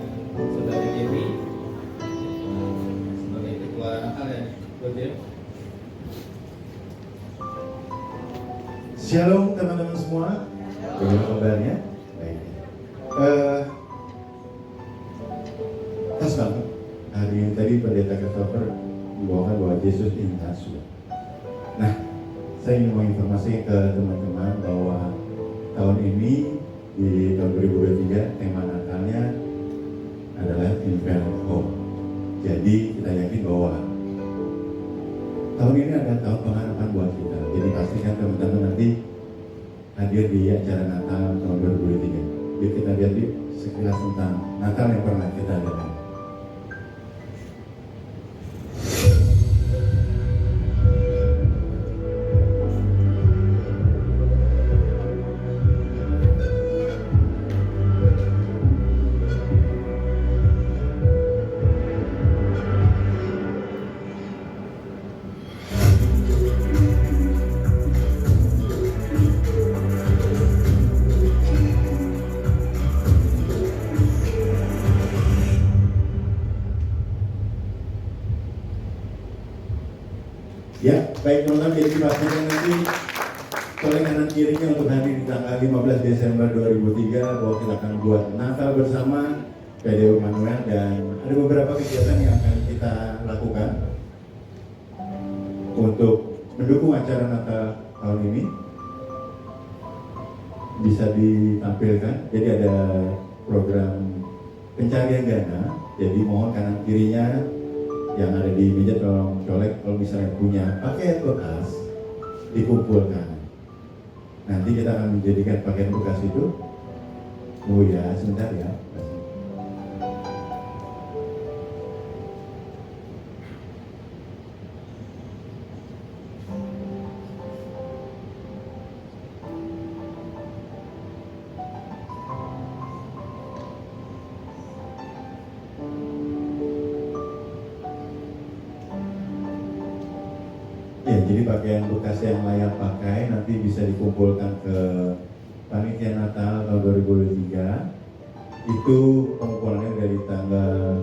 saudara Dewi sebagai ketua Natal dan Godel. Shalom teman-teman semua. Bagaimana kabarnya? Baik. Pas banget. Hari ini tadi Pendeta Christopher membawakan bahwa Yesus in us. Nah, saya ingin menginformasi ke teman-teman bahwa tahun ini di tahun 2023 tema Natalnya adalah Infinite Hope. Jadi kita yakin bahwa tahun ini adalah tahun pengharapan buat kita. Jadi pastikan teman-teman nanti hadir di acara Natal tahun 2023. Jadi kita lihat di sekilas tentang Natal yang pernah kita adakan. Ya, baik teman-teman, jadi pastikan nanti tolong kanan kirinya untuk hadir di tanggal 15 Desember 2003 bahwa kita akan buat Natal bersama PDU Manuel, dan ada beberapa kegiatan yang akan kita lakukan untuk mendukung acara Natal tahun ini. Bisa ditampilkan, jadi ada program pencarian dana, jadi mohon kanan kirinya yang ada di meja tolong colek kalau misalnya punya pakaian bekas dikumpulkan. Nanti kita akan menjadikan pakaian bekas itu. Oh ya, sebentar ya. Ya, jadi pakaian bekas yang layak pakai nanti bisa dikumpulkan ke panitia Natal tahun 2023. Itu pengumpulannya dari tanggal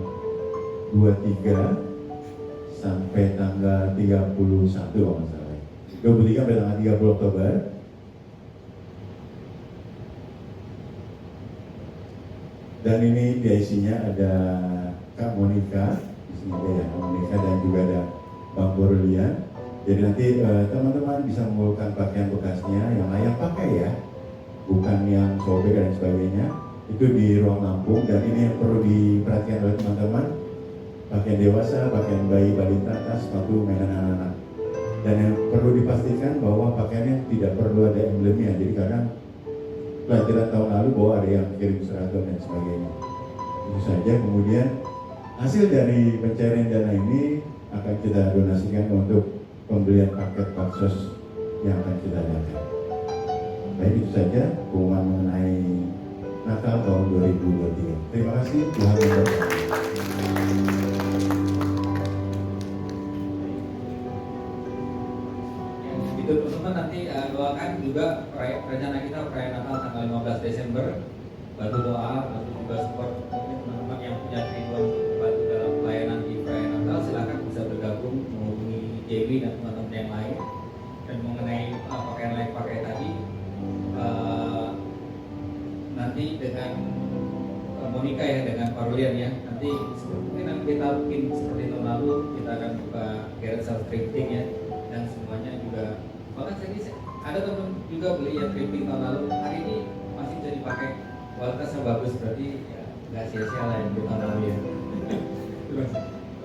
23 sampai tanggal 31 kalau nggak salah. 23 sampai tanggal 30 Oktober. Dan ini PIC-nya ada Kak Monica, di sini ada ya Kak Monica, dan juga ada Bang Borlian. Jadi nanti teman-teman bisa mengumpulkan pakaian bekasnya yang layak pakai ya, bukan yang sobek dan sebagainya. Itu di ruang Lampung, dan ini yang perlu diperhatikan oleh teman-teman: pakaian dewasa, pakaian bayi, balita, tas, sepatu, mainan anak-anak. Dan yang perlu dipastikan bahwa pakaiannya tidak perlu ada emblemnya. Jadi kadang pelajaran tahun lalu bahwa ada yang kirim seragam dan sebagainya. Itu saja. Kemudian hasil dari pencarian dana ini akan kita donasikan untuk pembelian paket baksos yang akan kita adakan. Baik, itu saja pengumuman mengenai Natal tahun 2023. Terima kasih, Tuhan memberkati. Itu teman-teman, nanti doakan juga rencana kita perayaan Natal tanggal 15 Desember. Bantu doa, bantu juga support teman-teman yang punya kerinduan bantu dalam pelayanan di perayaan Natal. Silakan bisa bergabung menghubungi Dewi dan teman-teman yang lain. Dan mengenai pakaian layak pakai tadi, nanti dengan Monica ya, dengan Parolian ya, nanti mungkin kita bikin seperti tahun lalu, kita akan buka garage self thrifting ya, dan semuanya juga. Bahkan ada teman juga beli yang thrifting tahun lalu, hari ini masih bisa dipakai, kualitasnya bagus, berarti ya nggak sia-sia lah yang tahun lalu ya.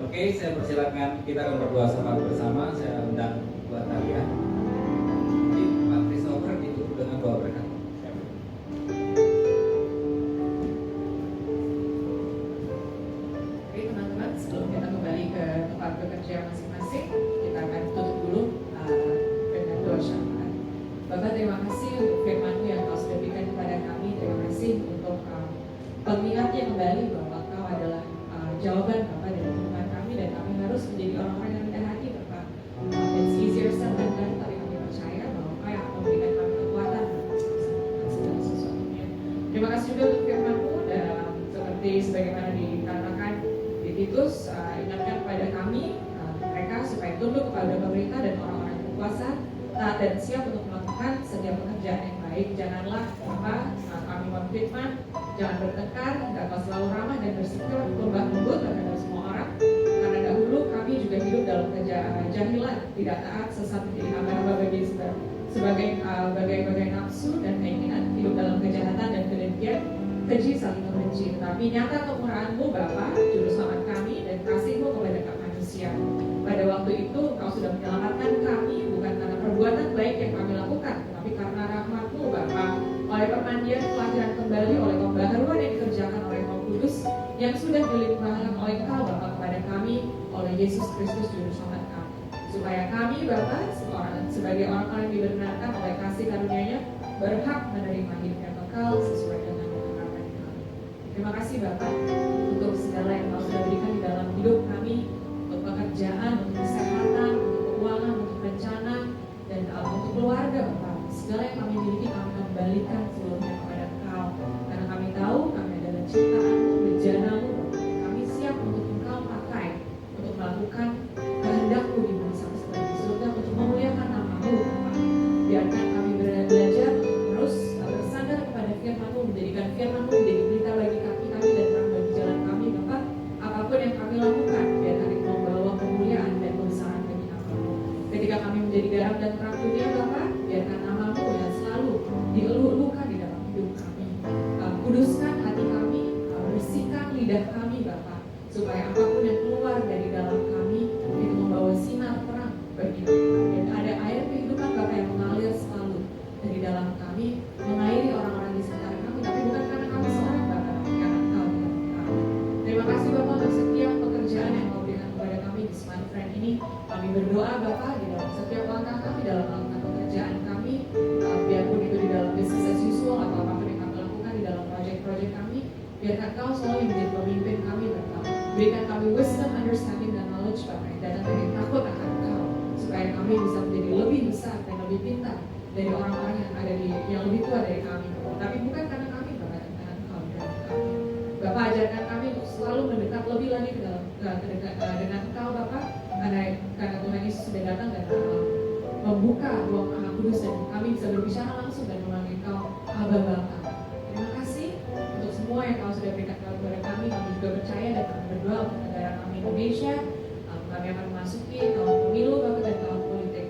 Oke, saya persilakan kita akan berdoa sama bersama. Saya undang buat kalian. Jadi Pak Christopher ditutup dengan doa berkat. Oke teman-teman, sebelum kita kembali ke tempat bekerja masing-masing, kita akan tutup dulu dengan doa syafaat. Bapak, terima kasih untuk firman-Mu yang Kau sudah berikan kepada kami. Terima kasih untuk pengingatnya kembali bahwa Kau adalah jawaban Bapak dari Tuhan kami, dan kami harus menjadi orang-orang yang rendah hati Bapak. It's easier said than done, tapi kami percaya bahwa Kau yang akan memberikan kami kekuatan untuk segala sesuatunya. Terima kasih juga untuk firman-Mu, dan seperti sebagaimana dikatakan di Titus, ingatkan kepada kami mereka supaya tunduk kepada pemerintah dan orang-orang yang berkuasa, taat dan siap untuk melakukan setiap pekerjaan yang baik. Janganlah kami memfitnah, jangan bertengkar, hendaklah selalu ramah dan bersikap lembut terhadap semua orang. Karena dahulu kami juga hidup dalam kejahilan, tidak taat, sesat, menjadi hamba-hamba bagi bagai nafsu dan keinginan, hidup dalam kejahatan dan kedengkian, keji saling membenci. Tetapi nyata kemurahan-Mu Bapa, Juru Selamat kami, dan kasih-Mu kepada kami manusia. Pada waktu itu Engkau sudah menyelamatkan kami, bukan karena perbuatan baik yang kami lakukan, tetapi karena rahmat-Mu Bapa, oleh permandian kelahiran kembali, oleh pembaharuan yang dikerjakan oleh Roh Kudus, yang sudah dilimpahkan oleh Engkau Bapa kepada kami, oleh Yesus Kristus Juru Selamat kami. Supaya kami Bapa, sebagai orang-orang yang dibenarkan oleh kasih karunia-Nya, berhak menerima hidup yang kekal sesuai dengan harapan kami. Terima kasih Bapak untuk segala yang Kau sudah berikan di dalam hidup kami, untuk pekerjaan, untuk kesehatan, untuk keuangan, untuk rencana, dan untuk keluarga Bapak. Segala yang kami miliki kami kembalikan seluruhnya kepada Engkau, karena kami tahu kami adalah ciptaan-Mu, bejana-Mu. Kami siap untuk Engkau pakai untuk melakukan kehendak-Mu di bumi sampai seperti di surga, untuk memuliakan nama-Mu Bapak. Biarkan kami belajar terus bersandar kepada firman-Mu, menjadikan firman-Mu menjadi berita bagi kami dan terang bagi jalan kami Bapak. Apapun yang kami lakukan, biar kami membawa kemuliaan dan kebesaran bagi nama-Mu. Ketika kami menjadi garam dan terang dunia Bapak, biarkan nama-Mu yang selalu dielulukan di dalam hidup kami. Kuduskan hati kami, bersihkan lidah kami Bapak, supaya apapun yang keluar dari dalam kami itu membawa sinar terang bagi kami. Dan ada air kehidupan Bapak yang mengalir selalu dari dalam kami, mengairi orang-orang di sekitar kami, tapi bukan karena kami seorang Bapak, tapi karena Engkau di dalam kami. Terima kasih Bapak untuk setiap pekerjaan yang Kau berikan kepada kami di Smart Friend ini. Kami berdoa Bapak di dalam setiap langkah kami, dalam melakukan pekerjaan kami, biarpun itu di dalam business as usual atau apapun yang kami lakukan di dalam project-project kami, biarkan Kau selalu yang menjadi pemimpin kami Bapak. Berikan kami wisdom, understanding, dan knowledge Bapak, yang datang dari takut akan Engkau, supaya kami bisa menjadi lebih besar dan lebih pintar dari orang-orang yang lebih tua dari kami Bapak. Tapi bukan karena kami Bapak, tapi karena Engkau di dalam kami. Bapak ajarkan kami untuk selalu mendekat lebih lagi dengan Engkau Bapak, karena Tuhan Yesus sudah datang dan membuka ruang Maha Kudus, dan kami bisa berbicara langsung dan memanggil Engkau Abba Bapa. Terima kasih untuk semua yang Kau sudah berikan kepada kami. Kami juga percaya dan kami berdoa untuk negara kami Indonesia. Kami akan memasuki tahun pemilu Bapak dan tahun politik.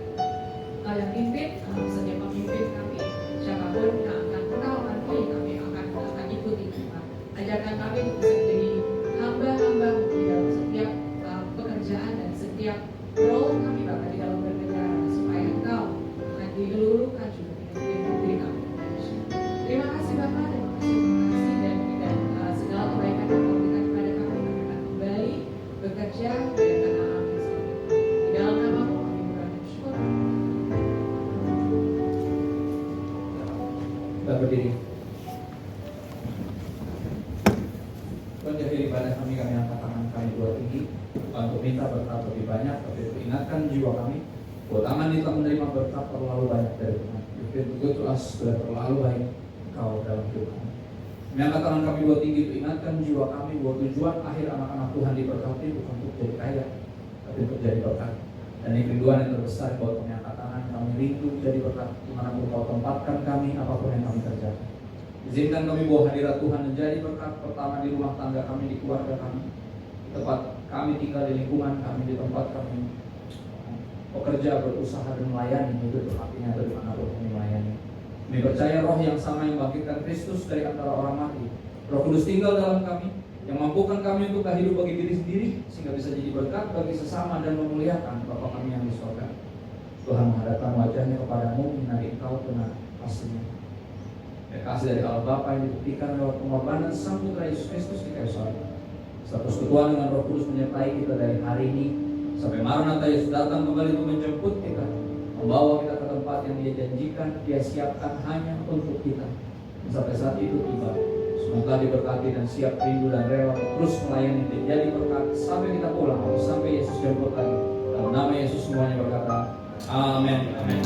Kau yang pimpin, setiap pemimpin kami, siapapun yang Kau akan pilih, kami akan ikuti Bapak. Ajarkan kami untuk bisa menjadi hamba-hamba di dalam setiap pekerjaan dan setiap role kami Bapak di dalam bernegara, supaya Engkau akan diluluhkan juga dengan diri kami. Terima kasih Bapak, terima kasih dan segala kebaikan yang Kau berikan kepada kami akan kembali bekerja di tanah alam yang selalu. Di dalam nama-Mu kami berdoa syukur. Kita berdiri. Tuhan jadi ibadah kami angkat tangan kami dua tinggi untuk minta berkat lebih banyak, tapi ingatkan jiwa kami bahwa tangan itu menerima berkat terlalu banyak dari Tuhan. Itu sudah terlalu baik Kau dalam hidup kami. Mengangkat tangan kami dua tinggi itu ingatkan jiwa kami bahwa tujuan akhir anak-anak Tuhan diberkati bukan untuk jadi kaya, tapi untuk jadi berkat. Dan yang kedua yang terbesar buat kami angkat tangan, kami rindu jadi berkat dimanapun Kau tempatkan kami, apapun yang kami kerjakan. Izinkan kami bawa hadirat Tuhan menjadi berkat, pertama di rumah tangga kami, di keluarga kami, di tempat kami tinggal, di lingkungan kami, di tempat kami bekerja, berusaha dan melayani, hidup berartinya dari manapun kami melayani. Kami percaya roh yang sama yang bangkitkan Kristus dari antara orang mati, Roh Kudus tinggal dalam kami, yang mampukan kami untuk hidup bagi diri sendiri, sehingga bisa jadi berkat bagi sesama dan memuliakan Bapa kami yang di surga. Tuhan menghadapkan wajahnya kepadamu, mengenai Engkau dengan kasih-Nya. Kasih dari Allah Bapa yang dibuktikan lewat pengorbanan Sang Putra Yesus Kristus di kayu salib. Satu persekutuan dengan Roh Kudus menyertai kita dari hari ini sampai Maranatha Yesus datang kembali untuk menjemput kita, membawa kita ke tempat yang Dia janjikan, Dia siapkan hanya untuk kita. Dan sampai saat itu tiba, semoga diberkati dan siap rindu dan rela terus melayani dan jadi berkat sampai kita pulang atau sampai Yesus jemput lagi. Dalam nama Yesus semuanya berkata, Amin. Amin.